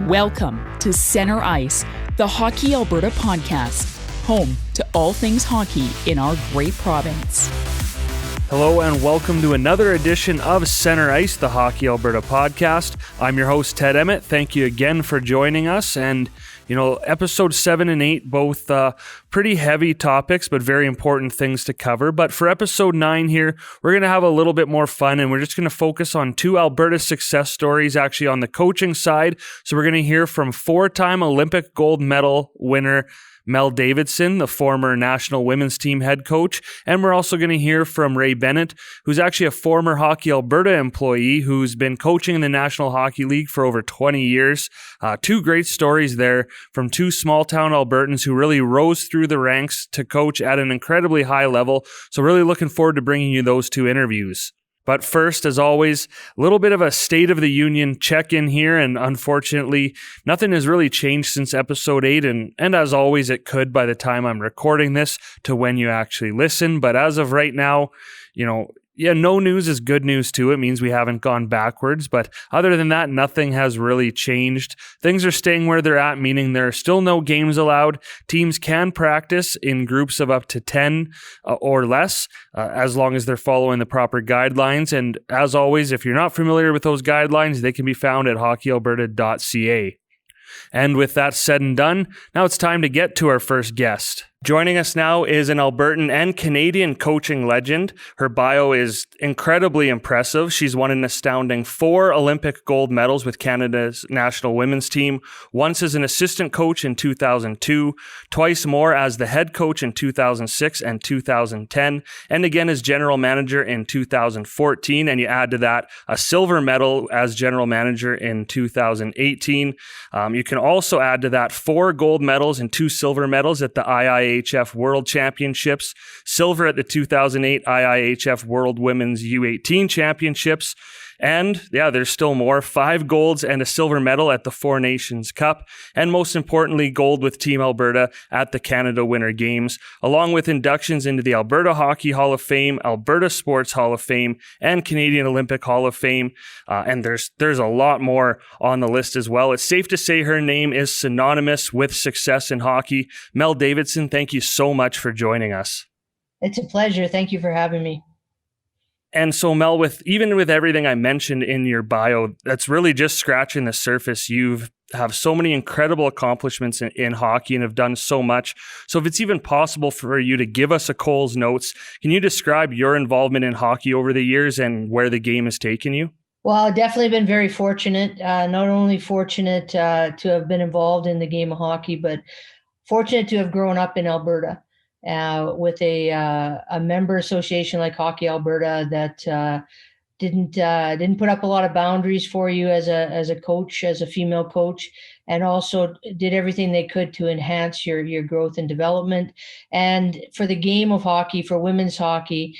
Welcome to Center Ice, the Hockey Alberta podcast, home to all things hockey in our great province. Hello and welcome to another edition of Center Ice, the Hockey Alberta podcast. I'm your host, Ted Emmett. Thank you again for joining us. And, episode 7 and 8, both pretty heavy topics, but very important things to cover. But for episode 9 here, we're going to have a little bit more fun, and we're just going to focus on 2 Alberta success stories, actually on the coaching side. So we're going to hear from 4-time Olympic gold medal winner Mel Davidson, the former national women's team head coach. And we're also going to hear from Bennett, who's actually a former Hockey Alberta employee who's been coaching in the National Hockey League for over 20 years. 2 great stories there from 2 small-town Albertans who really rose through the ranks to coach at an incredibly high level. So really looking forward to bringing you those 2 interviews. But first, as always, a little bit of a State of the Union check-in here, and unfortunately, nothing has really changed since episode 8, and as always, it could by the time I'm recording this to when you actually listen. But as of right now, no news is good news too. It means we haven't gone backwards, but other than that, nothing has really changed. Things are staying where they're at, meaning there are still no games allowed. Teams can practice in groups of up to 10 or less, as long as they're following the proper guidelines. And as always, if you're not familiar with those guidelines, they can be found at hockeyalberta.ca. And with that said and done, now it's time to get to our first guest. Joining us now is an Albertan and Canadian coaching legend. Her bio is incredibly impressive. She's won an astounding 4 Olympic gold medals with Canada's national women's team, once as an assistant coach in 2002, twice more as the head coach in 2006 and 2010, and again as general manager in 2014. And you add to that a silver medal as general manager in 2018. You can also add to that 4 gold medals and 2 silver medals at the IIHF World Championships, silver at the 2008 IIHF World Women's U18 Championships, and there's still more, 5 golds and a silver medal at the Four Nations Cup, and most importantly, gold with Team Alberta at the Canada Winter Games, along with inductions into the Alberta Hockey Hall of Fame, Alberta Sports Hall of Fame, and Canadian Olympic Hall of Fame, and there's a lot more on the list as well. It's safe to say her name is synonymous with success in hockey. Mel Davidson, thank you so much for joining us. It's a pleasure. Thank you for having me. And so, Mel, with everything I mentioned in your bio, that's really just scratching the surface. You have so many incredible accomplishments in hockey and have done so much. So if it's even possible for you to give us a Cole's Notes, can you describe your involvement in hockey over the years and where the game has taken you? Well, I've definitely been very fortunate, not only fortunate to have been involved in the game of hockey, but fortunate to have grown up in Alberta. With a member association like Hockey Alberta that didn't put up a lot of boundaries for you as a coach, as a female coach, and also did everything they could to enhance your growth and development. And for the game of hockey, for women's hockey,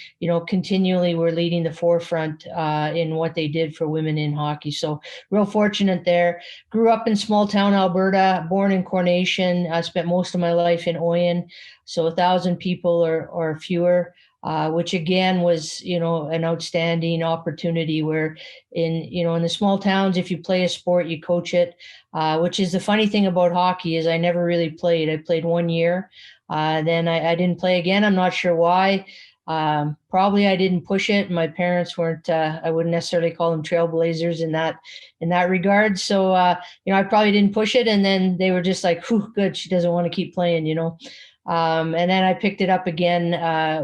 continually we're leading the forefront in what they did for women in hockey. So real fortunate there. Grew up in small town Alberta, born in Coronation. I spent most of my life in Oyen, so 1,000 people or fewer. Which again was, an outstanding opportunity where in the small towns, if you play a sport, you coach it, which is the funny thing about hockey is I never really played. I played 1 year. Then I didn't play again. I'm not sure why. Probably I didn't push it. My parents weren't, I wouldn't necessarily call them trailblazers in that regard. So, I probably didn't push it. And then they were just like, whew, good. She doesn't want to keep playing, And then I picked it up again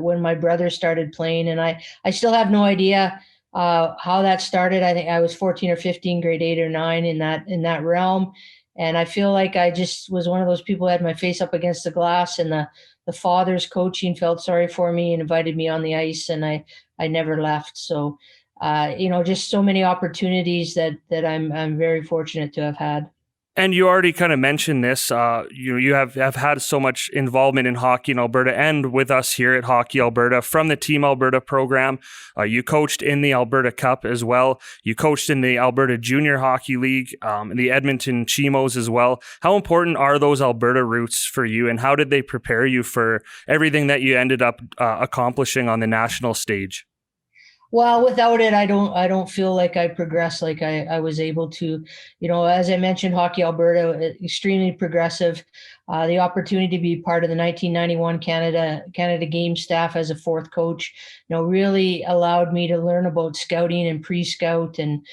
when my brother started playing, and I still have no idea how that started. I think I was 14 or 15, grade 8 or 9 in that realm, and I feel like I just was one of those people who had my face up against the glass, and the father's coaching felt sorry for me and invited me on the ice, and I never left. So, just so many opportunities that I'm very fortunate to have had. And you already kind of mentioned this, you have had so much involvement in hockey in Alberta and with us here at Hockey Alberta from the Team Alberta program. You coached in the Alberta Cup as well. You coached in the Alberta Junior Hockey League, and the Edmonton Chimos as well. How important are those Alberta roots for you, and how did they prepare you for everything that you ended up accomplishing on the national stage? Well, without it, I don't feel like I progressed like I was able to. As I mentioned, Hockey Alberta, extremely progressive. The opportunity to be part of the 1991 Canada game staff as a fourth coach, really allowed me to learn about scouting and pre-scout and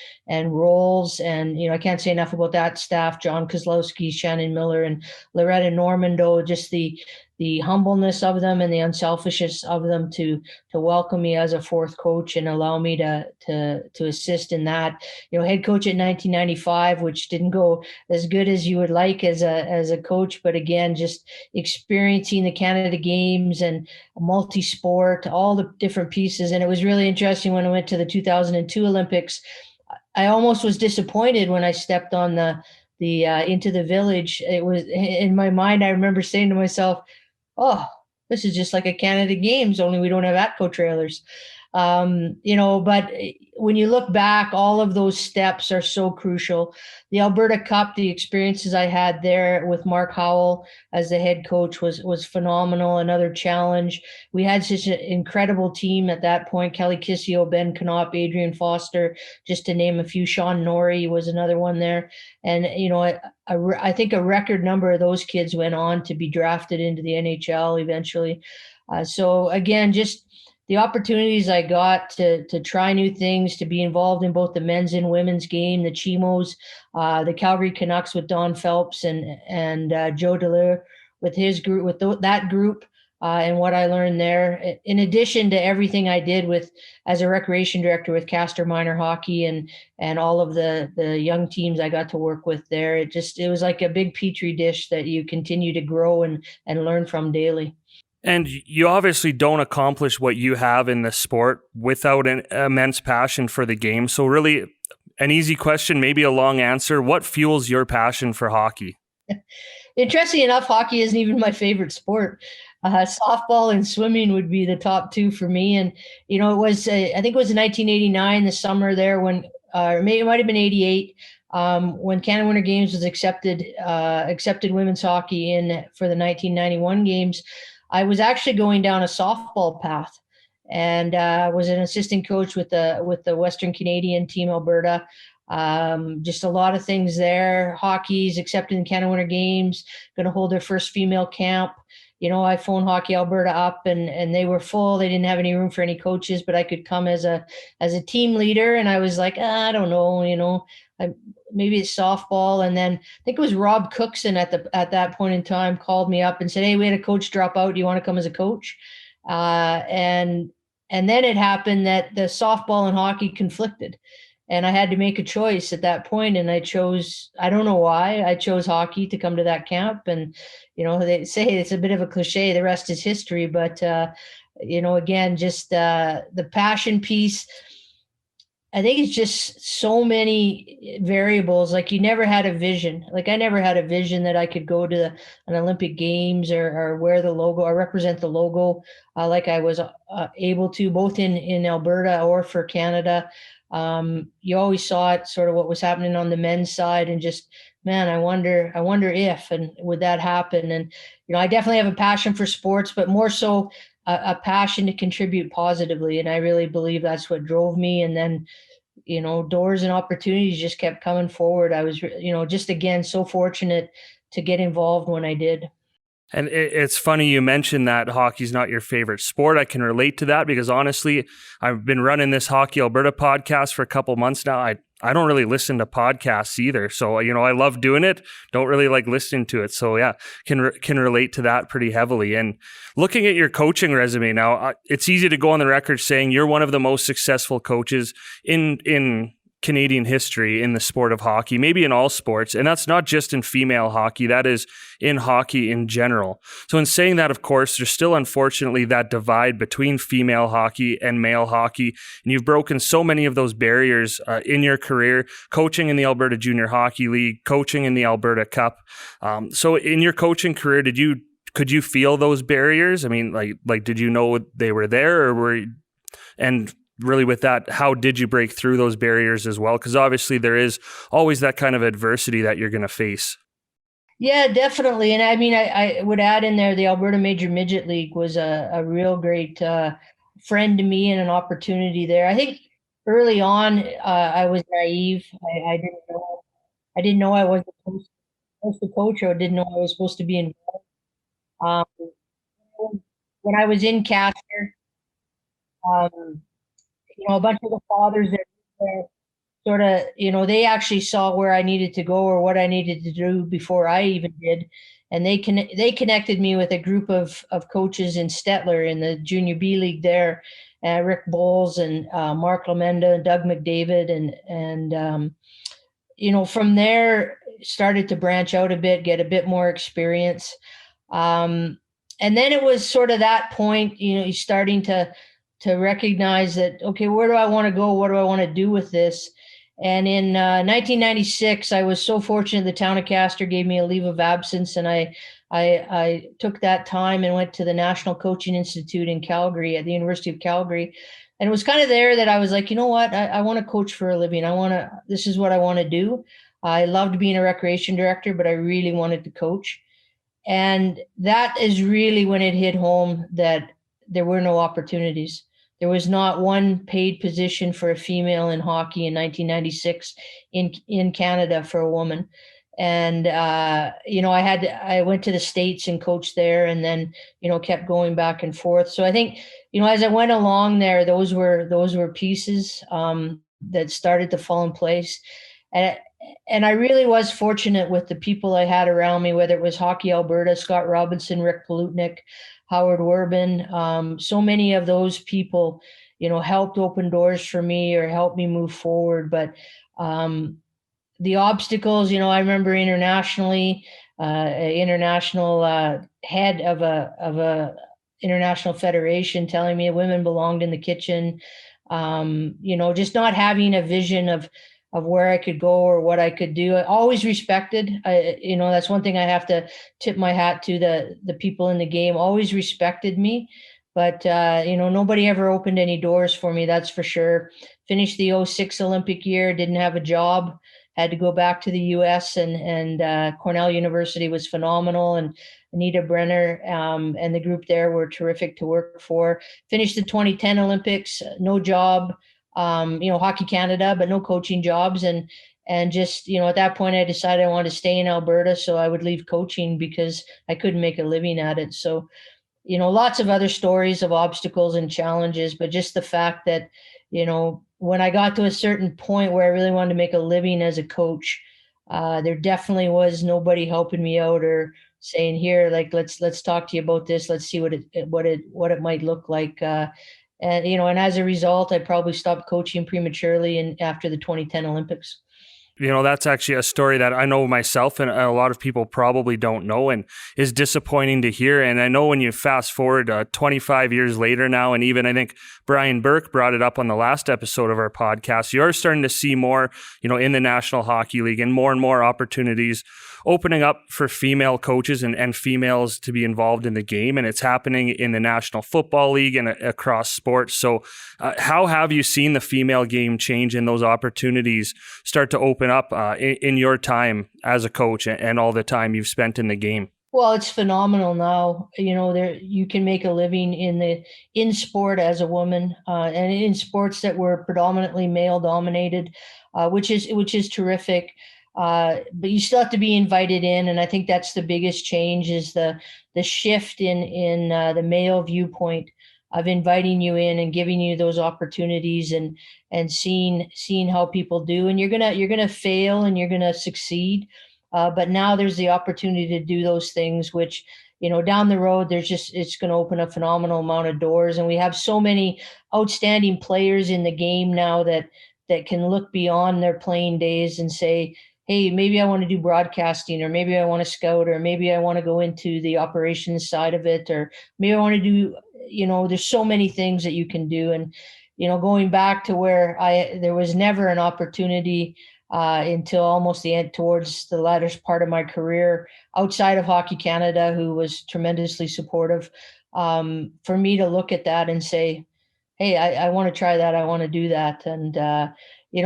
roles. And I can't say enough about that staff: John Kozlowski, Shannon Miller, and Loretta Normando. Just the humbleness of them and the unselfishness of them to welcome me as a fourth coach and allow me to assist in that. Head coach at 1995, which didn't go as good as you would like as a coach, but again, just experiencing the Canada Games and multi-sport, all the different pieces. And it was really interesting when I went to the 2002 Olympics. I almost was disappointed when I stepped on the into the village. It was in my mind, I remember saying to myself, oh, this is just like a Canada Games, only we don't have ATCO trailers. But when you look back, all of those steps are so crucial. The Alberta Cup, the experiences I had there with Mark Howell as the head coach was phenomenal. Another challenge. We had such an incredible team at that point: Kelly Kissio, Ben Knopp, Adrian Foster, just to name a few. Sean Norrie was another one there. And, I think a record number of those kids went on to be drafted into the NHL eventually. So again, just the opportunities I got to try new things, to be involved in both the men's and women's game, the Chimos, the Calgary Canucks with Don Phelps and Joe Delure with his group, with that group, and what I learned there. In addition to everything I did as a recreation director with Castor Minor Hockey and all of the young teams I got to work with there, it was like a big petri dish that you continue to grow and learn from daily. And you obviously don't accomplish what you have in the sport without an immense passion for the game. So really, an easy question, maybe a long answer. What fuels your passion for hockey? Interesting enough, hockey isn't even my favorite sport. Softball and swimming would be the top two for me. And, it was, I think it was in 1989, the summer there when, or maybe it might've been 88, when Canada Winter Games was accepted women's hockey in for the 1991 games. I was actually going down a softball path, and was an assistant coach with the Western Canadian team, Alberta. Just a lot of things there. Hockey's accepted in Canada Winter Games, going to hold their first female camp. I phoned Hockey Alberta up, and they were full. They didn't have any room for any coaches, but I could come as a team leader. And I was like, I don't know, maybe it's softball. And then I think it was Rob Cookson at that point in time called me up and said, hey, we had a coach drop out. Do you want to come as a coach? And then it happened that the softball and hockey conflicted, and I had to make a choice at that point. And I chose, I don't know why, I chose hockey to come to that camp. And, they say it's a bit of a cliche, the rest is history. But, again, just the passion piece. I think it's just so many variables. Like, you never had a vision. Like, I never had a vision that I could go to an Olympic Games or wear the logo or represent the logo like I was able to, both in Alberta or for Canada. You always saw it, sort of what was happening on the men's side, and just, man, I wonder if, and would that happen? And, I definitely have a passion for sports, but more so a passion to contribute positively. And I really believe that's what drove me. And then, doors and opportunities just kept coming forward. I was, just again, so fortunate to get involved when I did. And it's funny you mentioned that hockey's not your favorite sport. I can relate to that because honestly, I've been running this Hockey Alberta podcast for a couple months now. I don't really listen to podcasts either. So, I love doing it. Don't really like listening to it. So yeah, can relate to that pretty heavily. And looking at your coaching resume now, it's easy to go on the record saying you're one of the most successful coaches in Canadian history in the sport of hockey, maybe in all sports. And that's not just in female hockey, that is in hockey in general. So in saying that, of course, there's still unfortunately that divide between female hockey and male hockey. And you've broken so many of those barriers in your career, coaching in the Alberta Junior Hockey League, coaching in the Alberta Cup. So in your coaching career, could you feel those barriers? I mean, like did you know they were there, and really with that, how did you break through those barriers as well? Because obviously there is always that kind of adversity that you're going to face. Yeah, definitely. And I mean, I would add in there, the Alberta Major Midget League was a real great friend to me and an opportunity there. I think early on, I was naive. I didn't know I wasn't supposed to coach, or didn't know I was supposed to be involved. Um, when I was in Casper, um, a bunch of the fathers that were sort of, they actually saw where I needed to go or what I needed to do before I even did. And they connected me with a group of coaches in Stettler in the Junior B League there, Rick Bowles and Mark Lamenda and Doug McDavid. From there, started to branch out a bit, get a bit more experience. And then it was sort of that point, you're starting to recognize that, okay, where do I want to go? What do I want to do with this? And in 1996, I was so fortunate the town of Castor gave me a leave of absence, and I took that time and went to the National Coaching Institute in Calgary at the University of Calgary. And it was kind of there that I was like, you know what, I want to coach for a living. This is what I want to do. I loved being a recreation director, but I really wanted to coach. And that is really when it hit home that there were no opportunities. There was not one paid position for a female in hockey in 1996 in Canada for a woman. And I went to the States and coached there, and then kept going back and forth. So I think as I went along there, those were pieces that started to fall in place. And I really was fortunate with the people I had around me, whether it was Hockey Alberta, Scott Robinson, Rick Palutnik, Howard Werbin. So many of those people, helped open doors for me or helped me move forward. But the obstacles, I remember internationally, international head of a international federation telling me women belonged in the kitchen. Just not having a vision of where I could go or what I could do. I always respected, that's one thing I have to tip my hat to the people in the game, always respected me. But, nobody ever opened any doors for me. That's for sure. Finished the 06 Olympic year, didn't have a job, had to go back to the US, and Cornell University was phenomenal. And Anita Brenner and the group there were terrific to work for. Finished the 2010 Olympics, no job. Hockey Canada, but no coaching jobs. And just, at that point I decided I wanted to stay in Alberta, so I would leave coaching because I couldn't make a living at it. So, lots of other stories of obstacles and challenges, but just the fact that, when I got to a certain point where I really wanted to make a living as a coach, there definitely was nobody helping me out or saying, here, like, let's talk to you about this. Let's see what it might look like. And as a result, I probably stopped coaching prematurely after the 2010 Olympics. That's actually a story that I know myself and a lot of people probably don't know, and is disappointing to hear. And I know when you fast forward 25 years later now, and even I think Brian Burke brought it up on the last episode of our podcast, you're starting to see more, in the National Hockey League, and more opportunities opening up for female coaches and females to be involved in the game. And it's happening in the National Football League and across sports. So how have you seen the female game change and those opportunities start to open up in your time as a coach and all the time you've spent in the game? Well, it's phenomenal now. You can make a living in sport as a woman, and in sports that were predominantly male dominated, which is terrific. But you still have to be invited in, and I think that's the biggest change is the shift in the male viewpoint of inviting you in and giving you those opportunities and seeing how people do. And you're gonna fail and you're gonna succeed, but now there's the opportunity to do those things, which down the road it's going to open a phenomenal amount of doors. And we have so many outstanding players in the game now that can look beyond their playing days and say, hey, maybe I want to do broadcasting, or maybe I want to scout, or maybe I want to go into the operations side of it, or maybe I want to do, there's so many things that you can do. And, going back to where there was never an opportunity until almost the end, towards the latter part of my career, outside of Hockey Canada, who was tremendously supportive, for me to look at that and say, hey, I want to try that. I want to do that. And,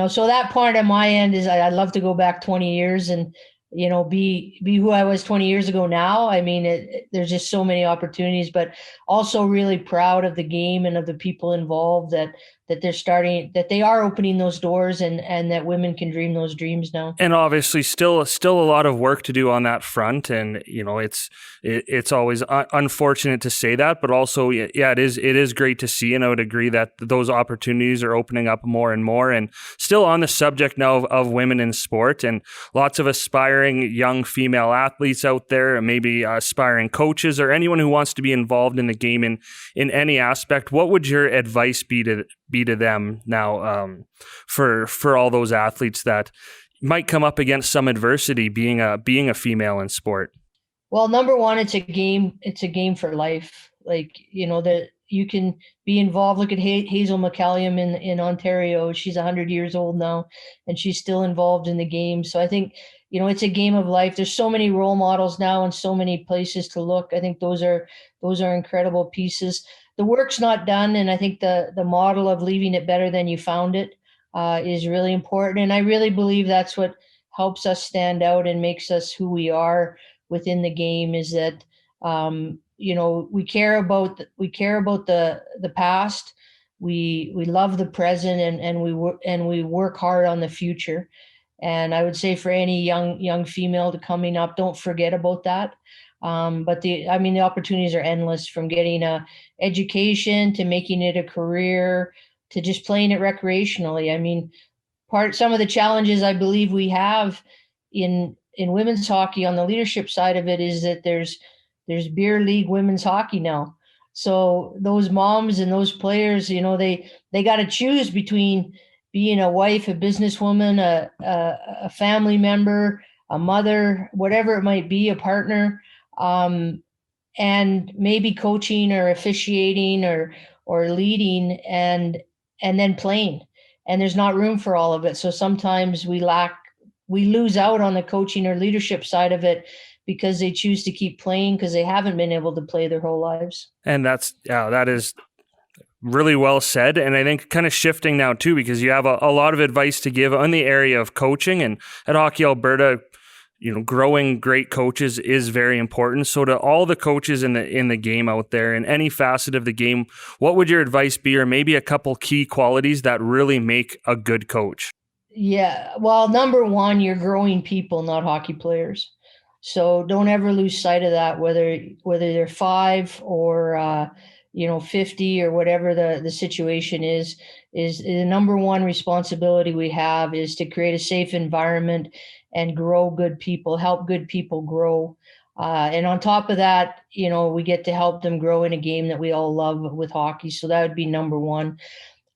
so that part of my end is I'd love to go back 20 years and be who I was 20 years ago now. I mean, there's just so many opportunities, but also really proud of the game and of the people involved that they are opening those doors, and that women can dream those dreams now. And obviously still a lot of work to do on that front. And, it's always unfortunate to say that, but also, it is great to see. And I would agree that those opportunities are opening up more and more. And still on the subject now of women in sport, and lots of aspiring young female athletes out there, maybe aspiring coaches or anyone who wants to be involved in the game in any aspect. What would your advice be to them now, for all those athletes that might come up against some adversity being a female in sport? Well, number one, it's a game. It's a game for life. Like, that you can be involved. Look at Hazel McCallium in Ontario. She's 100 years old now, and she's still involved in the game. So I think, it's a game of life. There's so many role models now and so many places to look. I think those are incredible pieces. The work's not done, and I think the model of leaving it better than you found it is really important. And I really believe that's what helps us stand out and makes us who we are within the game, is that we care about the past, we love the present, and we work hard on the future. And I would say for any young female coming up, don't forget about that. But the opportunities are endless, from getting a education to making it a career to just playing it recreationally. I mean, some of the challenges I believe we have in women's hockey on the leadership side of it is that there's beer league women's hockey now. So those moms and those players, they got to choose between being a wife, a businesswoman, a family member, a mother, whatever it might be, a partner, and maybe coaching or officiating or leading, and then playing. And there's not room for all of it. So sometimes we lose out on the coaching or leadership side of it because they choose to keep playing because they haven't been able to play their whole lives. And that is really well said. And I think kind of shifting now too, because you have a lot of advice to give on the area of coaching, and at Hockey Alberta, growing great coaches is very important. So to all the coaches in the game out there, in any facet of the game, what would your advice be, or maybe a couple key qualities that really make a good coach? Yeah, well, number one, you're growing people, not hockey players. So don't ever lose sight of that, whether they're 5 or 50 or whatever the situation is the number one responsibility we have is to create a safe environment and grow good people, help good people grow. And on top of that, we get to help them grow in a game that we all love with hockey. So that would be number one.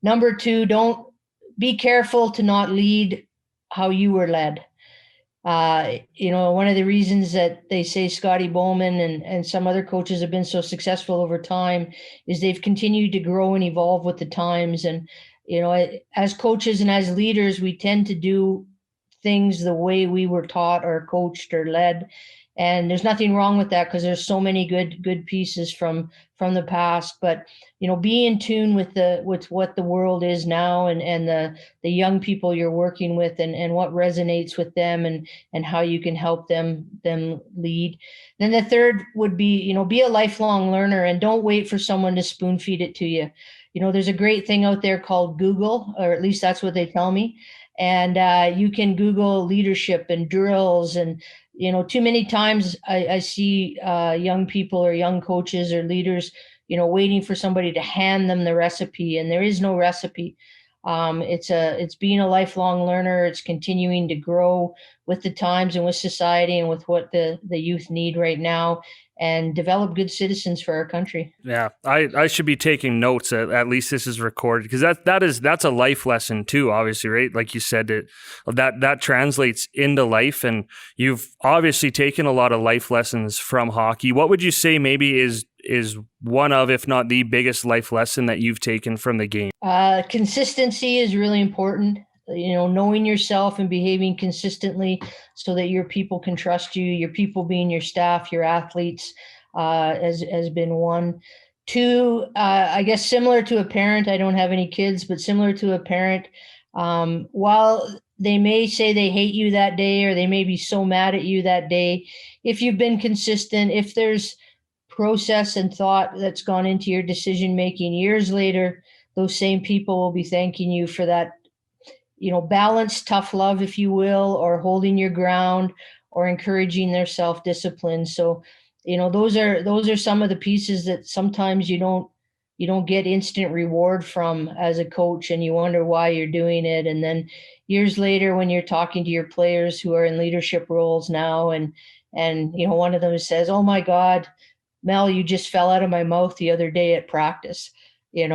Number two, don't be careful to not lead how you were led. One of the reasons that they say Scotty Bowman and some other coaches have been so successful over time is they've continued to grow and evolve with the times. And, as coaches and as leaders, we tend to do things the way we were taught or coached or led. And there's nothing wrong with that, because there's so many good pieces from the past. But be in tune with what the world is now, and the young people you're working with, and what resonates with them, and how you can help them lead. Then the third would be be a lifelong learner, and don't wait for someone to spoon feed it to you. There's a great thing out there called Google, or at least that's what they tell me. And you can Google leadership and drills, and too many times I see young people or young coaches or leaders, waiting for somebody to hand them the recipe, and there is no recipe. It's being a lifelong learner. It's continuing to grow with the times and with society and with what the youth need right now, and develop good citizens for our country. Yeah, I should be taking notes. At least this is recorded, because that's a life lesson too, obviously, right? Like you said, that translates into life, and you've obviously taken a lot of life lessons from hockey. What would you say maybe is one of, if not the biggest life lesson that you've taken from the game? Consistency is really important. Knowing yourself and behaving consistently so that your people can trust you, your people being your staff, your athletes, has been one. Two, I guess similar to a parent, I don't have any kids, but similar to a parent, While they may say they hate you that day, or they may be so mad at you that day, if you've been consistent, if there's process and thought that's gone into your decision making, years later, those same people will be thanking you for that, balanced, tough love, if you will, or holding your ground, or encouraging their self-discipline. So, those are some of the pieces that sometimes you don't get instant reward from as a coach, and you wonder why you're doing it. And then years later, when you're talking to your players who are in leadership roles now, and one of them says, "Oh my God, Mel, you just fell out of my mouth the other day at practice," and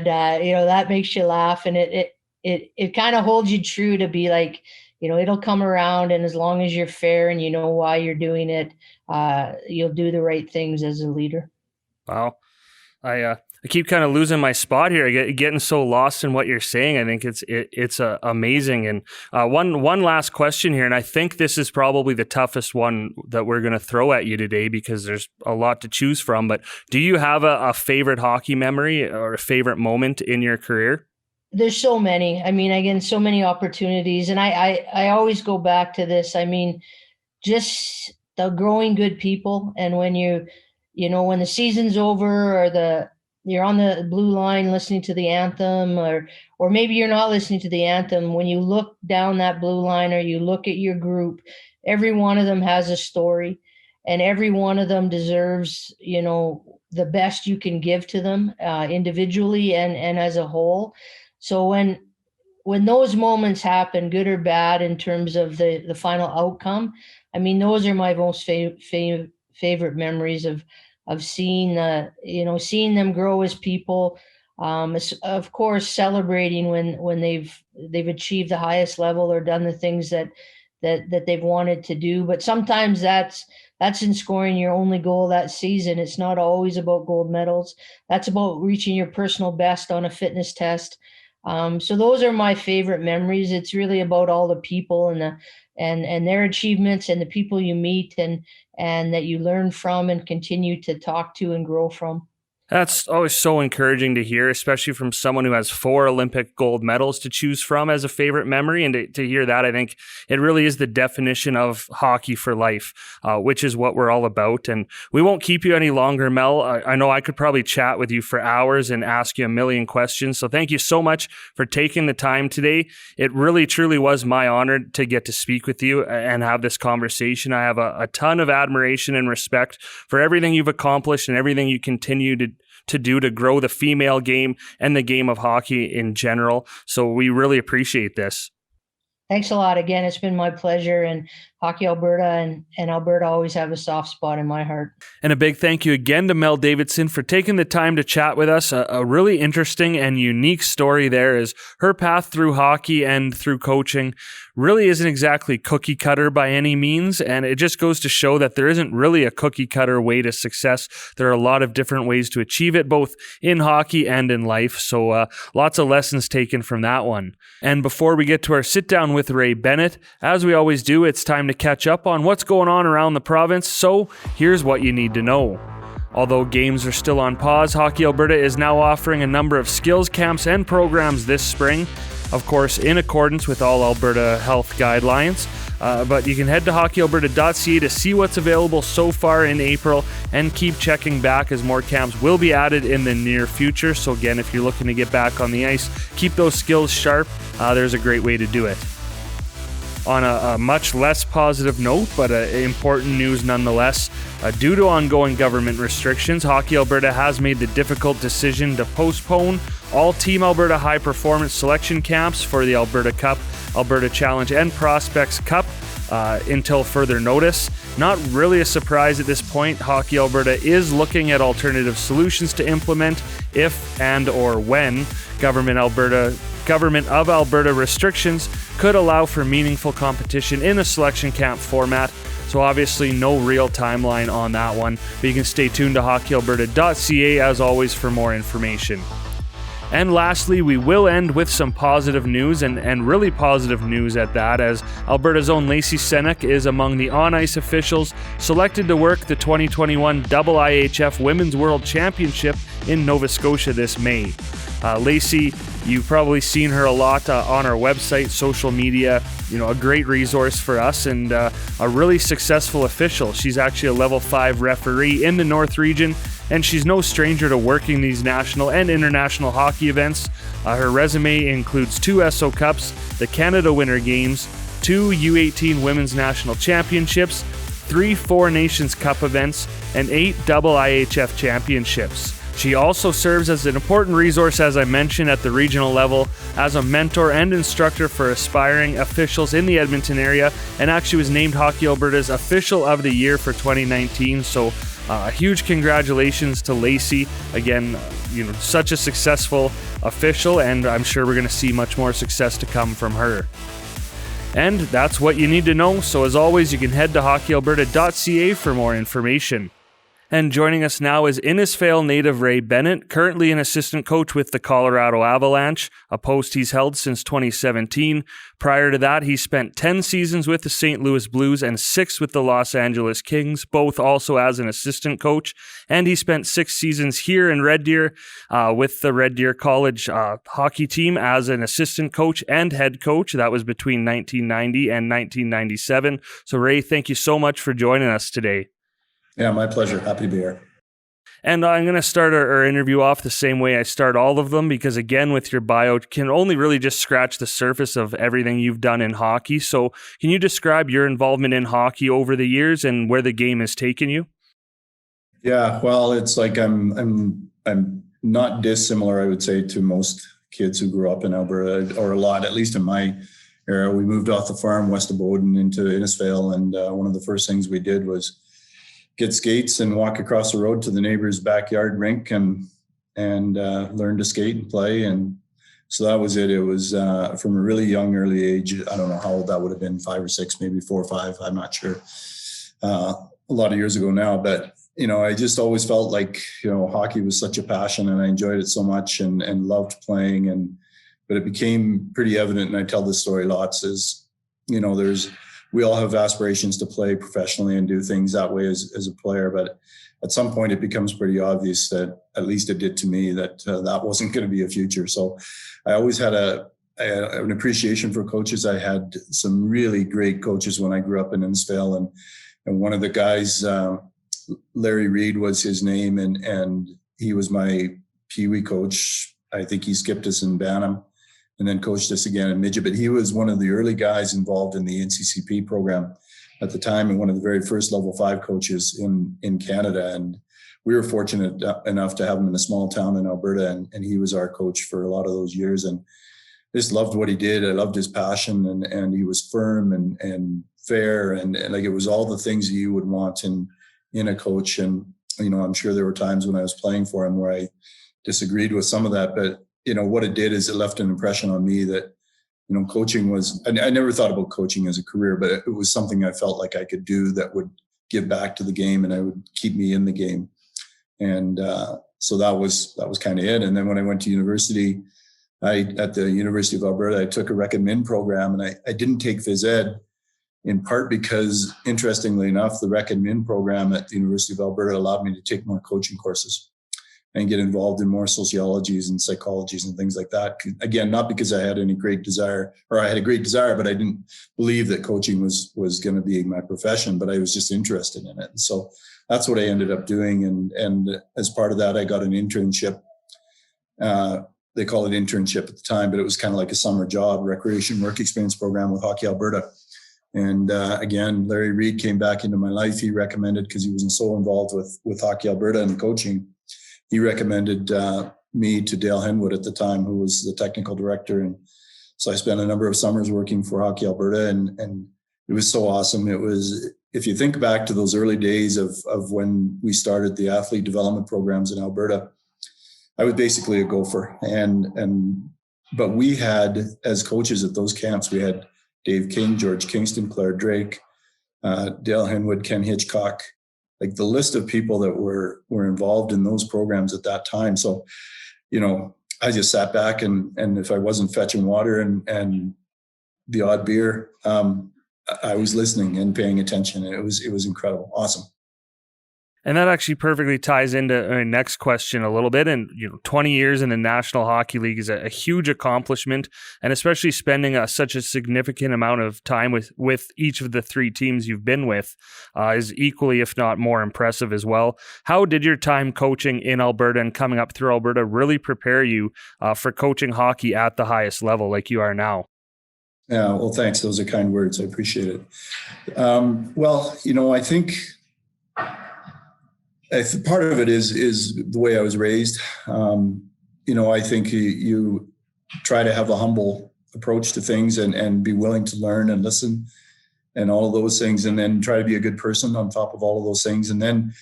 that makes you laugh, and it kind of holds you true to be like, it'll come around, and as long as you're fair and you know why you're doing it, you'll do the right things as a leader. Wow. I keep kind of losing my spot here. I get getting so lost in what you're saying. I think it's amazing. And one last question here, and I think this is probably the toughest one that we're going to throw at you today because there's a lot to choose from. But do you have a favorite hockey memory or a favorite moment in your career? There's so many. I mean, again, so many opportunities, and I always go back to this. I mean, just the growing good people, and when when the season's over, or you're on the blue line listening to the anthem, or maybe you're not listening to the anthem, when you look down that blue line or you look at your group, every one of them has a story, and every one of them deserves, the best you can give to them, individually and as a whole. So when those moments happen, good or bad, in terms of the final outcome, I mean, those are my most favorite memories of seeing seeing them grow as people. Of course, celebrating when they've achieved the highest level or done the things that they've wanted to do. But sometimes that's in scoring your only goal that season. It's not always about gold medals. That's about reaching your personal best on a fitness test. So those are my favorite memories. It's really about all the people and their achievements, and the people you meet and that you learn from and continue to talk to and grow from. That's always so encouraging to hear, especially from someone who has 4 Olympic gold medals to choose from as a favorite memory. And to hear that, I think it really is the definition of hockey for life, which is what we're all about. And we won't keep you any longer, Mel. I know I could probably chat with you for hours and ask you a million questions. So thank you so much for taking the time today. It really, truly was my honor to get to speak with you and have this conversation. I have a ton of admiration and respect for everything you've accomplished and everything you continue to do to grow the female game and the game of hockey in general. So we really appreciate this. Thanks a lot. Again, it's been my pleasure, and Hockey Alberta and Alberta always have a soft spot in my heart. And a big thank you again to Mel Davidson for taking the time to chat with us. A really interesting and unique story there, is her path through hockey and through coaching really isn't exactly cookie cutter by any means. And it just goes to show that there isn't really a cookie cutter way to success. There are a lot of different ways to achieve it, both in hockey and in life. So lots of lessons taken from that one. And before we get to our sit down with Ray Bennett, as we always do, it's time to catch up on what's going on around the province. So here's what you need to know. Although games are still on pause, Hockey Alberta is now offering a number of skills camps and programs this spring. Of course, in accordance with all Alberta health guidelines. But you can head to hockeyalberta.ca to see what's available so far in April, and keep checking back as more camps will be added in the near future. So again, if you're looking to get back on the ice, keep those skills sharp. There's a great way to do it. On a much less positive note, but important news nonetheless, due to ongoing government restrictions, Hockey Alberta has made the difficult decision to postpone all Team Alberta high performance selection camps for the Alberta Cup, Alberta Challenge, and Prospects Cup until further notice. Not really a surprise at this point. Hockey Alberta is looking at alternative solutions to implement if and or when Government of Alberta restrictions could allow for meaningful competition in a selection camp format. So obviously no real timeline on that one, but you can stay tuned to hockeyalberta.ca as always for more information. And lastly, we will end with some positive news, and really positive news at that, as Alberta's own Lacey Senek is among the on-ice officials selected to work the 2021 IIHF Women's World Championship in Nova Scotia this May. Lacey, you've probably seen her a lot on our website, social media, a great resource for us and a really successful official. She's actually a level 5 referee in the North Region, and she's no stranger to working these national and international hockey events. Her resume includes 2 SO Cups, the Canada Winter Games, 2 U18 Women's National Championships, 3 Four Nations Cup events, and 8 double IHF championships. She also serves as an important resource, as I mentioned, at the regional level as a mentor and instructor for aspiring officials in the Edmonton area, and actually was named Hockey Alberta's Official of the Year for 2019. So a huge congratulations to Lacey. Again, such a successful official, and I'm sure we're going to see much more success to come from her. And that's what you need to know. So as always, you can head to hockeyalberta.ca for more information. And joining us now is Innisfail native Ray Bennett, currently an assistant coach with the Colorado Avalanche, a post he's held since 2017. Prior to that, he spent 10 seasons with the St. Louis Blues and 6 with the Los Angeles Kings, both also as an assistant coach. And he spent 6 seasons here in Red Deer with the Red Deer College hockey team as an assistant coach and head coach. That was between 1990 and 1997. So Ray, thank you so much for joining us today. Yeah, my pleasure. Happy to be here. And I'm going to start our interview off the same way I start all of them, because again, with your bio, can only really just scratch the surface of everything you've done in hockey. So can you describe your involvement in hockey over the years and where the game has taken you? Yeah, well, it's like I'm not dissimilar, I would say, to most kids who grew up in Alberta, or a lot, at least in my era. We moved off the farm west of Bowden into Innisfail, and one of the first things we did was get skates and walk across the road to the neighbor's backyard rink and learn to skate and play. And so that was it. It was from a really young, early age. I don't know how old that would have been, 5 or 6, maybe 4 or 5. I'm not sure. A lot of years ago now, but I just always felt like, hockey was such a passion, and I enjoyed it so much and loved playing. But it became pretty evident, and I tell this story lots, is, we all have aspirations to play professionally and do things that way as a player. But at some point it becomes pretty obvious that, at least it did to me, that that wasn't going to be a future. So I always had an appreciation for coaches. I had some really great coaches when I grew up in Innisfail, and one of the guys, Larry Reed was his name, and he was my Pee Wee coach. I think he skipped us in Bantam and then coached us again in midget. But he was one of the early guys involved in the NCCP program at the time, and one of the very first level 5 coaches in Canada. And we were fortunate enough to have him in a small town in Alberta, and he was our coach for a lot of those years. And just loved what he did. I loved his passion, and he was firm and fair, and like, it was all the things that you would want in a coach. And I'm sure there were times when I was playing for him where I disagreed with some of that, but what it did is it left an impression on me that, coaching was, I never thought about coaching as a career, but it was something I felt like I could do that would give back to the game, and I would keep me in the game. And so that was kind of it. And then when I went to university, at the University of Alberta, I took a Recommend program, and I didn't take phys ed, in part because, interestingly enough, the Recommend program at the University of Alberta allowed me to take more coaching courses and get involved in more sociologies and psychologies and things like that. Again, not because I had any great desire, or I had a great desire, but I didn't believe that coaching was going to be my profession, but I was just interested in it. And so that's what I ended up doing. And as part of that, I got an internship. They call it internship at the time, but it was kind of like a summer job, recreation work experience program with Hockey Alberta. And again, Larry Reed came back into my life. He recommended, because he wasn't so involved with Hockey Alberta and coaching, he recommended me to Dale Henwood at the time, who was the technical director. And so I spent a number of summers working for Hockey Alberta, and it was so awesome. It was, if you think back to those early days of when we started the athlete development programs in Alberta, I was basically a gopher. But we had, as coaches at those camps, we had Dave King, George Kingston, Claire Drake, Dale Henwood, Ken Hitchcock, like the list of people that were involved in those programs at that time. So, I just sat back, and if I wasn't fetching water and the odd beer, I was listening and paying attention. And it was incredible. Awesome. And that actually perfectly ties into our next question a little bit. And 20 years in the National Hockey League is a huge accomplishment, and especially spending such a significant amount of time with each of the three teams you've been with is equally, if not more, impressive as well. How did your time coaching in Alberta and coming up through Alberta really prepare you for coaching hockey at the highest level like you are now? Yeah, well, thanks. Those are kind words. I appreciate it. I think part of it is the way I was raised. I think you try to have a humble approach to things and be willing to learn and listen and all of those things, and then try to be a good person on top of all of those things. And then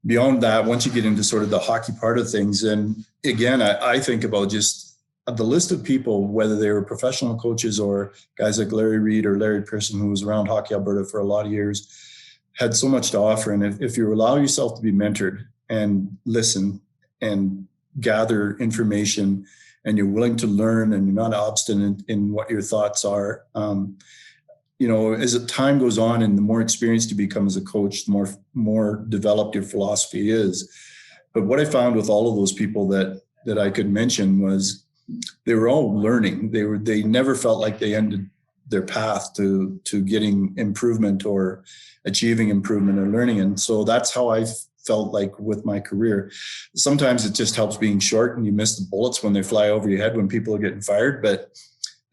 beyond that, once you get into sort of the hockey part of things, and again, I think about just the list of people, whether they were professional coaches or guys like Larry Reed or Larry Pearson, who was around Hockey Alberta for a lot of years, had so much to offer. And if you allow yourself to be mentored and listen and gather information, and you're willing to learn and you're not obstinate in what your thoughts are, as the time goes on and the more experienced you become as a coach, the more developed your philosophy is. But what I found with all of those people that I could mention was they were all learning. They never felt like they ended their path to getting improvement or achieving improvement or learning. And so that's how I felt like with my career. Sometimes it just helps being short and you miss the bullets when they fly over your head when people are getting fired.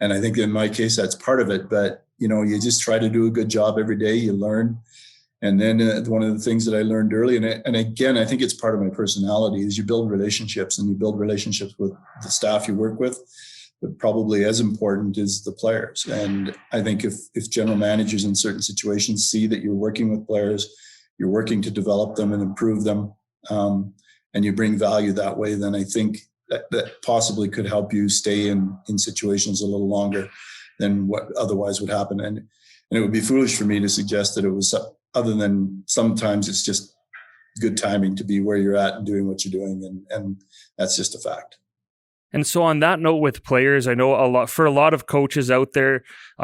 And I think in my case, that's part of it. But, you just try to do a good job every day. You learn. And then one of the things that I learned early, and again, I think it's part of my personality, is you build relationships, and you build relationships with the staff you work with. But probably as important is the players. And I think if general managers in certain situations see that you're working with players, you're working to develop them and improve them, and you bring value that way, then I think that possibly could help you stay in situations a little longer than what otherwise would happen. And it would be foolish for me to suggest that it was other than sometimes it's just good timing to be where you're at and doing what you're doing. And that's just a fact. And so on that note with players, I know for a lot of coaches out there,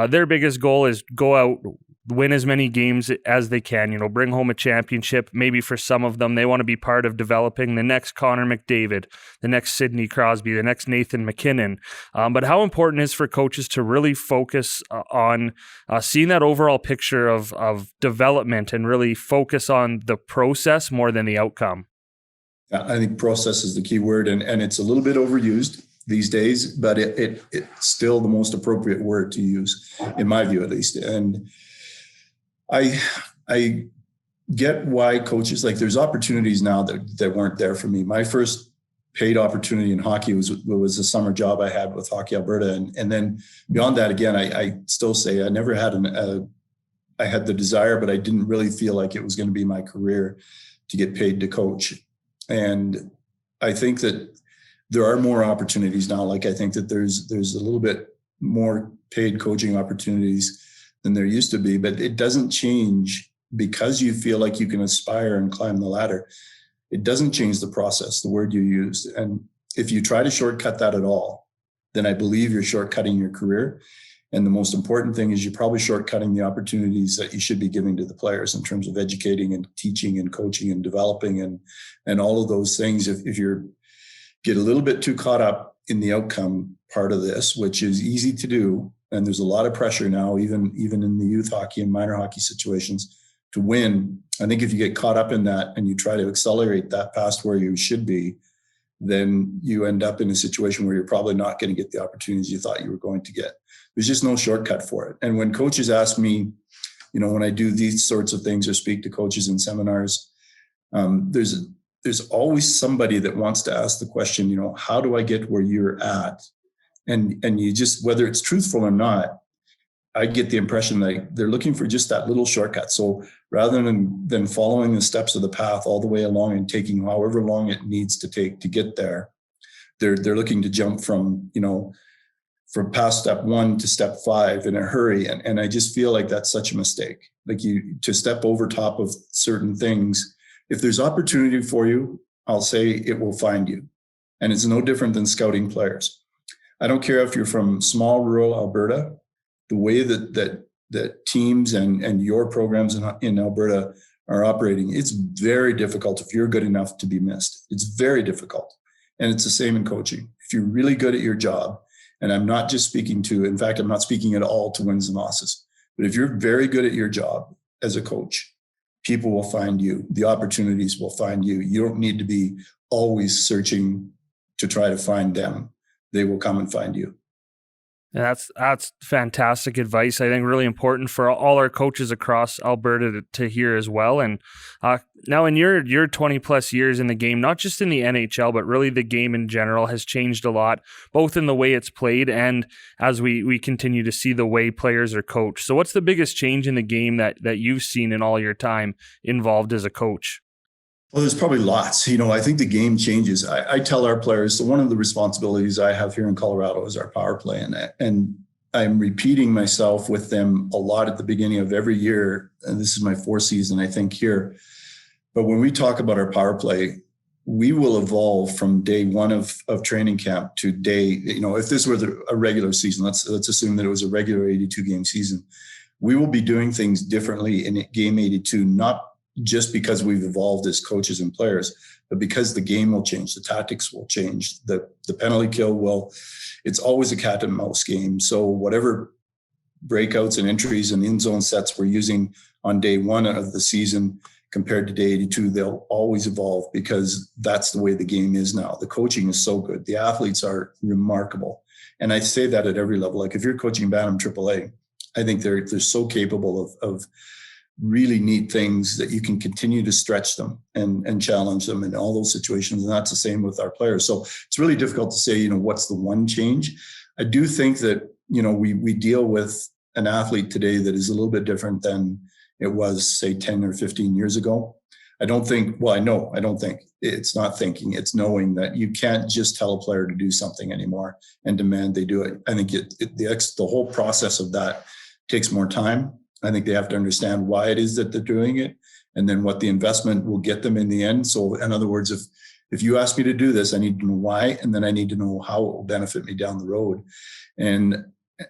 their biggest goal is go out, win as many games as they can, bring home a championship. Maybe for some of them, they want to be part of developing the next Connor McDavid, the next Sidney Crosby, the next Nathan McKinnon. But how important is for coaches to really focus on seeing that overall picture of development and really focus on the process more than the outcome? I think process is the key word, and it's a little bit overused these days, but it's still the most appropriate word to use, in my view, at least. And I get why coaches, like, there's opportunities now that weren't there for me. My first paid opportunity in hockey was a summer job I had with Hockey Alberta. And then beyond that, again, I still say I never had I had the desire, but I didn't really feel like it was going to be my career to get paid to coach. And I think that there are more opportunities now. Like, I think that there's a little bit more paid coaching opportunities than there used to be, but it doesn't change because you feel like you can aspire and climb the ladder. It doesn't change the process, the word you used. And if you try to shortcut that at all, then I believe you're shortcutting your career. And the most important thing is you're probably shortcutting the opportunities that you should be giving to the players in terms of educating and teaching and coaching and developing and all of those things. If you get a little bit too caught up in the outcome part of this, which is easy to do, and there's a lot of pressure now, even in the youth hockey and minor hockey situations, to win. I think if you get caught up in that and you try to accelerate that past where you should be, then you end up in a situation where you're probably not going to get the opportunities you thought you were going to get. There's just no shortcut for it. And when coaches ask me, when I do these sorts of things or speak to coaches in seminars, there's always somebody that wants to ask the question, how do I get where you're at? And you just, whether it's truthful or not, I get the impression that they're looking for just that little shortcut. So rather than following the steps of the path all the way along and taking however long it needs to take to get there, they're looking to jump from past step 1 to step 5 in a hurry. And I just feel like that's such a mistake. Like, to step over top of certain things. If there's opportunity for you, I'll say it will find you. And it's no different than scouting players. I don't care if you're from small rural Alberta. The way that teams and your programs in Alberta are operating, it's very difficult if you're good enough to be missed. It's very difficult. And it's the same in coaching. If you're really good at your job, and I'm not just speaking to, in fact, I'm not speaking at all to wins and losses, but if you're very good at your job as a coach, people will find you. The opportunities will find you. You don't need to be always searching to try to find them. They will come and find you. That's fantastic advice. I think really important for all our coaches across Alberta to hear as well. And now in your 20 plus years in the game, not just in the NHL, but really the game in general has changed a lot, both in the way it's played and as we continue to see the way players are coached. So what's the biggest change in the game that you've seen in all your time involved as a coach? Well, there's probably lots. I think the game changes. I tell our players, so one of the responsibilities I have here in Colorado is our power play. And I'm repeating myself with them a lot at the beginning of every year. And this is my fourth season, I think, here. But when we talk about our power play, we will evolve from day one of training camp to day, if this were a regular season, let's assume that it was a regular 82 game season. We will be doing things differently in game 82, not just because we've evolved as coaches and players, but because the game will change, the tactics will change, the penalty kill will, it's always a cat and mouse game. So whatever breakouts and entries and in zone sets we're using on day one of the season compared to day 82, they'll always evolve because that's the way the game is now. The coaching is so good. The athletes are remarkable. And I say that at every level. Like if you're coaching Bantam AAA, I think they're so capable of really neat things that you can continue to stretch them and challenge them in all those situations. And that's the same with our players. So it's really difficult to say, what's the one change. I do think that, we deal with an athlete today that is a little bit different than it was, say, 10 or 15 years ago. I don't think it's not thinking, it's knowing that you can't just tell a player to do something anymore and demand they do it. I think the whole process of that takes more time. I think they have to understand why it is that they're doing it and then what the investment will get them in the end. So in other words, if you ask me to do this, I need to know why, and then I need to know how it will benefit me down the road. And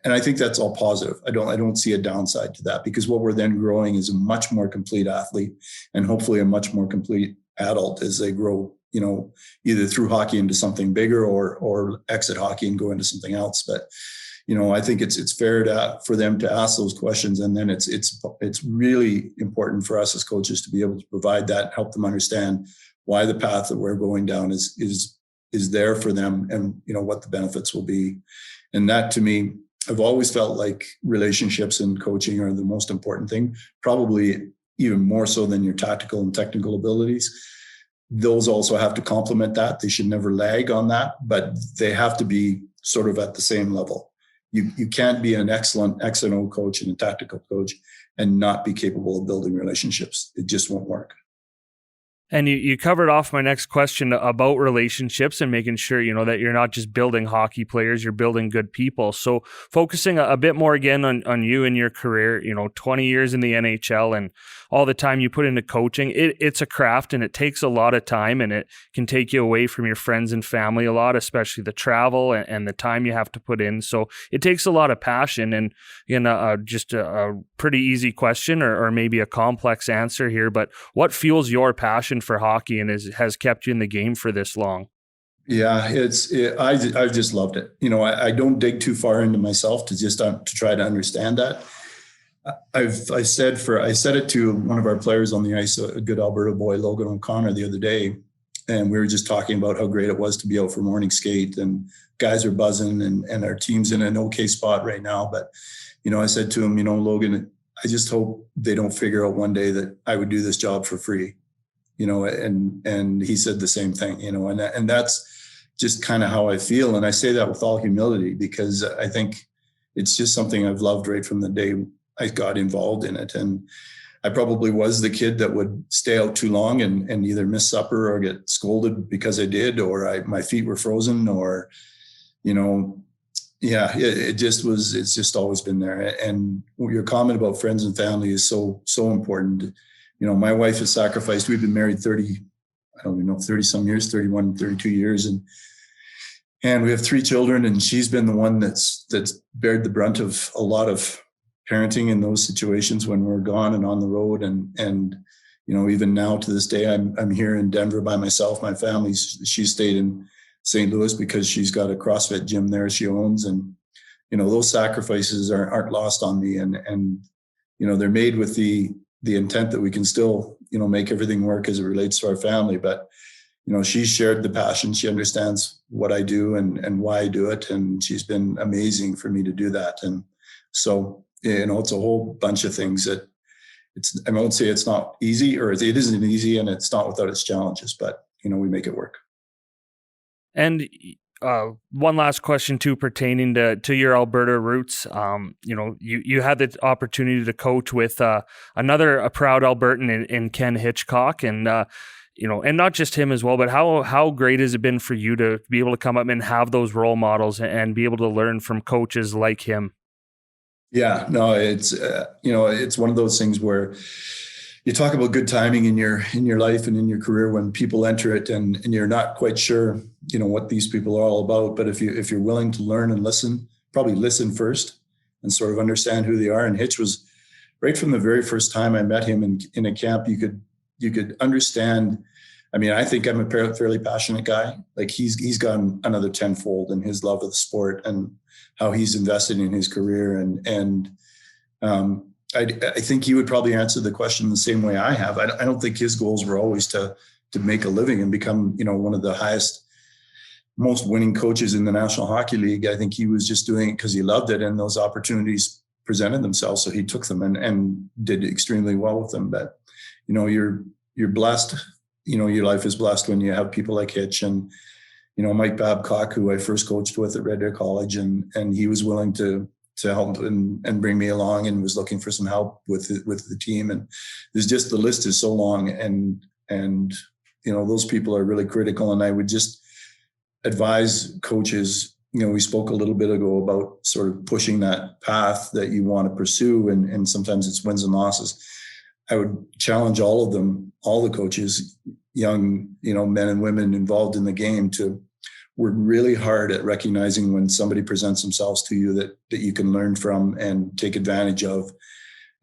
I think that's all positive. I don't see a downside to that because what we're then growing is a much more complete athlete and hopefully a much more complete adult as they grow, either through hockey into something bigger or exit hockey and go into something else. But I think it's fair for them to ask those questions, and then it's really important for us as coaches to be able to provide that, help them understand why the path that we're going down is there for them, and what the benefits will be. And that, to me, I've always felt like relationships and coaching are the most important thing, probably even more so than your tactical and technical abilities. Those also have to complement that. They should never lag on that, but they have to be sort of at the same level. You can't be an excellent X and O coach and a tactical coach and not be capable of building relationships. It just won't work. And you covered off my next question about relationships and making sure, that you're not just building hockey players, you're building good people. So focusing a bit more again on you and your career, 20 years in the NHL and all the time you put into coaching, it's a craft and it takes a lot of time and it can take you away from your friends and family a lot, especially the travel and the time you have to put in. So it takes a lot of passion and, just a pretty easy question or maybe a complex answer here, but what fuels your passion for hockey and has kept you in the game for this long? Yeah, I've just loved it. I don't dig too far into myself to try to understand that. I said it to one of our players on the ice, a good Alberta boy, Logan O'Connor, the other day, and we were just talking about how great it was to be out for morning skate and guys are buzzing and our team's in an okay spot right now. But, I said to him, Logan, I just hope they don't figure out one day that I would do this job for free. And he said the same thing, and that's just kind of how I feel. And I say that with all humility because I think it's just something I've loved right from the day I got involved in it. And I probably was the kid that would stay out too long and either miss supper or get scolded because I did, or my feet were frozen or, it's just always been there. And your comment about friends and family is so, so important. My wife has sacrificed, we've been married 30 some years, 31, 32 years. And we have 3 children and she's been the one that's bared the brunt of a lot of parenting in those situations when we're gone and on the road. And even now to this day, I'm here in Denver by myself. My family, she stayed in St. Louis because she's got a CrossFit gym there she owns. And, those sacrifices aren't lost on me. And they're made with the intent that we can still, make everything work as it relates to our family. But, she's shared the passion. She understands what I do and why I do it. And she's been amazing for me to do that. And so, it's a whole bunch of things that I won't say it's not easy, or it isn't easy, and it's not without its challenges, but, we make it work. And one last question too, pertaining to your Alberta roots. You had the opportunity to coach with a proud Albertan in Ken Hitchcock, and and not just him as well, but how great has it been for you to be able to come up and have those role models and be able to learn from coaches like him? Yeah, no, it's it's one of those things where you talk about good timing in your life and in your career when people enter it and you're not quite sure, what these people are all about. But if you're willing to learn and listen, probably listen first and sort of understand who they are. And Hitch was right from the very first time I met him in a camp, you could understand. I mean, I think I'm a fairly passionate guy. Like he's gone another tenfold in his love of the sport and how he's invested in his career. And I think he would probably answer the question the same way I have. I don't think his goals were always to make a living and become, one of the highest, most winning coaches in the National Hockey League. I think he was just doing it because he loved it, and those opportunities presented themselves, so he took them and did extremely well with them. But you're blessed. Your life is blessed when you have people like Hitch and Mike Babcock, who I first coached with at Red Deer College, and he was willing to help and bring me along and was looking for some help with the team. And there's just, the list is so long, and those people are really critical. And I would just advise coaches, we spoke a little bit ago about sort of pushing that path that you want to pursue. And sometimes it's wins and losses. I would challenge all of them, all the coaches, young, men and women involved in the game, to work really hard at recognizing when somebody presents themselves to you that you can learn from and take advantage of,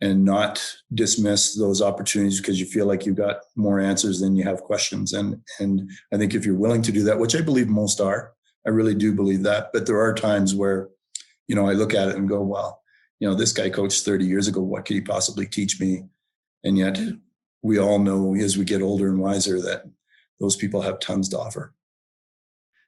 and not dismiss those opportunities because you feel like you've got more answers than you have questions. And I think if you're willing to do that, which I believe most are, I really do believe that. But there are times where, I look at it and go, well, this guy coached 30 years ago. What could he possibly teach me? And yet we all know as we get older and wiser that those people have tons to offer.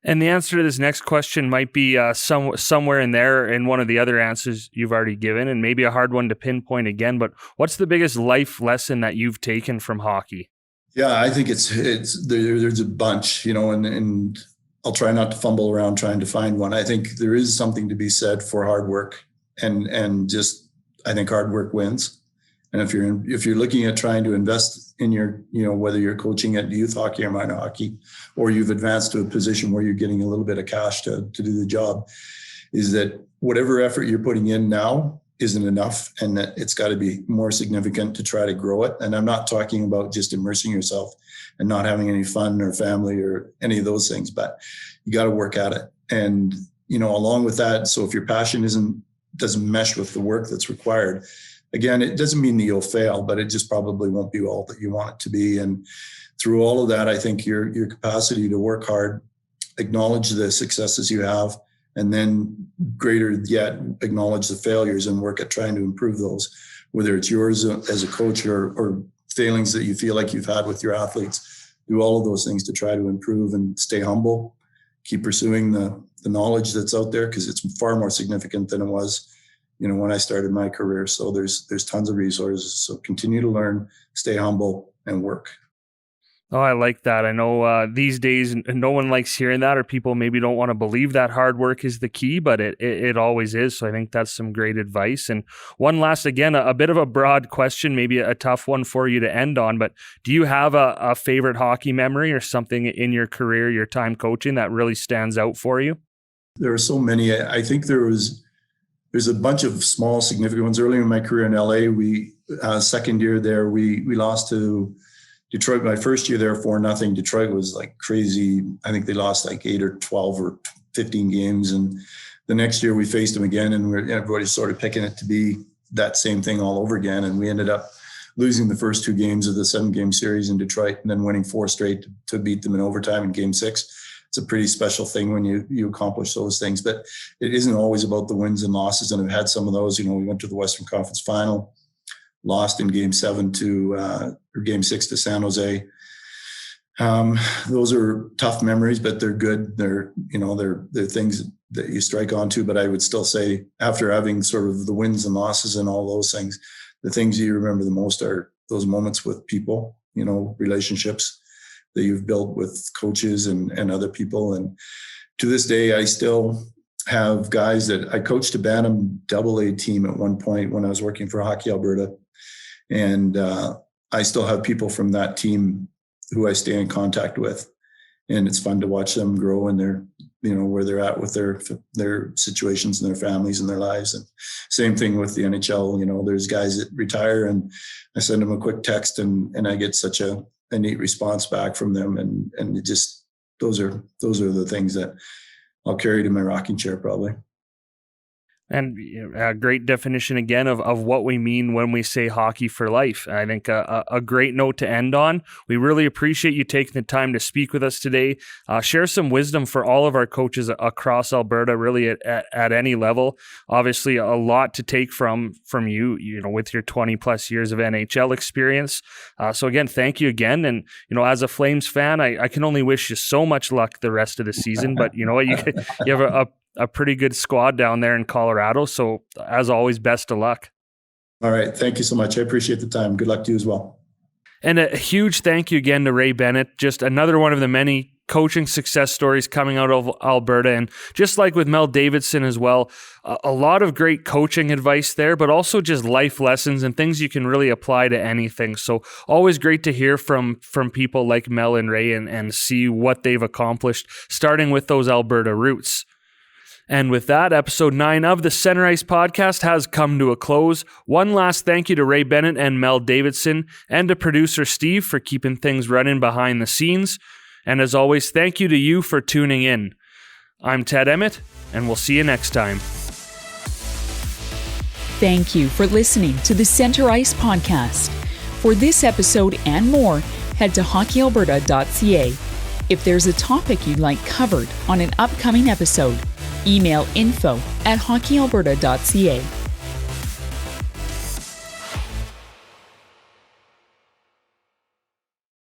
And the answer to this next question might be somewhere in there in one of the other answers you've already given, and maybe a hard one to pinpoint again, but what's the biggest life lesson that you've taken from hockey? Yeah, I think there's a bunch, and I'll try not to fumble around trying to find one. I think there is something to be said for hard work, and just, I think hard work wins. And if you're looking at trying to invest in your, whether you're coaching at youth hockey or minor hockey, or you've advanced to a position where you're getting a little bit of cash to do the job, is that whatever effort you're putting in now isn't enough, and that it's got to be more significant to try to grow it. And I'm not talking about just immersing yourself and not having any fun or family or any of those things, but you got to work at it. And, along with that, so if your passion doesn't mesh with the work that's required, again, it doesn't mean that you'll fail, but it just probably won't be all that you want it to be. And through all of that, I think your capacity to work hard, acknowledge the successes you have, and then greater yet, acknowledge the failures and work at trying to improve those, whether it's yours as a coach or failings that you feel like you've had with your athletes. Do all of those things to try to improve and stay humble, keep pursuing the knowledge that's out there, because it's far more significant than it was when I started my career. So there's tons of resources. So continue to learn, stay humble, and work. Oh, I like that. I know these days no one likes hearing that, or people maybe don't want to believe that hard work is the key, but it always is. So I think that's some great advice. And one last, again, a bit of a broad question, maybe a tough one for you to end on, but do you have a favorite hockey memory or something in your career, your time coaching, that really stands out for you? There are so many. I think there's a bunch of small significant ones. Earlier in my career in LA, we second year there, we lost to Detroit. My first year there, 4-0. Detroit was like crazy. I think they lost like 8 or 12 or 15 games. And the next year we faced them again, and everybody's sort of picking it to be that same thing all over again. And we ended up losing the first 2 games of the 7-game series in Detroit and then winning 4 straight to beat them in overtime in Game 6. It's a pretty special thing when you accomplish those things, but it isn't always about the wins and losses. And I've had some of those. We went to the Western Conference Final, lost in Game 7 or Game 6 to San Jose. Those are tough memories, but they're good. They're things that you strike onto. But I would still say, after having sort of the wins and losses and all those things, the things you remember the most are those moments with people, relationships that you've built with coaches and other people. And to this day, I still have guys that I coached a Bantam AA team at one point when I was working for Hockey Alberta. And I still have people from that team who I stay in contact with. And it's fun to watch them grow and their, where they're at with their situations and their families and their lives. And same thing with the NHL. There's guys that retire and I send them a quick text and I get such a neat response back from them. And it just, those are the things that I'll carry to my rocking chair probably. And a great definition again of what we mean when we say hockey for life. I think a great note to end on. We really appreciate you taking the time to speak with us today. Share some wisdom for all of our coaches across Alberta, really at any level. Obviously, a lot to take from you, with your 20 plus years of NHL experience. So again, thank you again. And, as a Flames fan, I can only wish you so much luck the rest of the season. But you know what, you have a pretty good squad down there in Colorado. So as always, best of luck. All right. Thank you so much. I appreciate the time. Good luck to you as well. And a huge thank you again to Ray Bennett. Just another one of the many coaching success stories coming out of Alberta. And just like with Mel Davidson as well, a lot of great coaching advice there, but also just life lessons and things you can really apply to anything. So always great to hear from people like Mel and Ray and see what they've accomplished, starting with those Alberta roots. And with that, episode 9 of the Center Ice podcast has come to a close. One last thank you to Ray Bennett and Mel Davidson, and to producer Steve for keeping things running behind the scenes. And as always, thank you to you for tuning in. I'm Ted Emmett, and we'll see you next time. Thank you for listening to the Center Ice podcast. For this episode and more, head to hockeyalberta.ca. If there's a topic you'd like covered on an upcoming episode, email info@hockeyalberta.ca.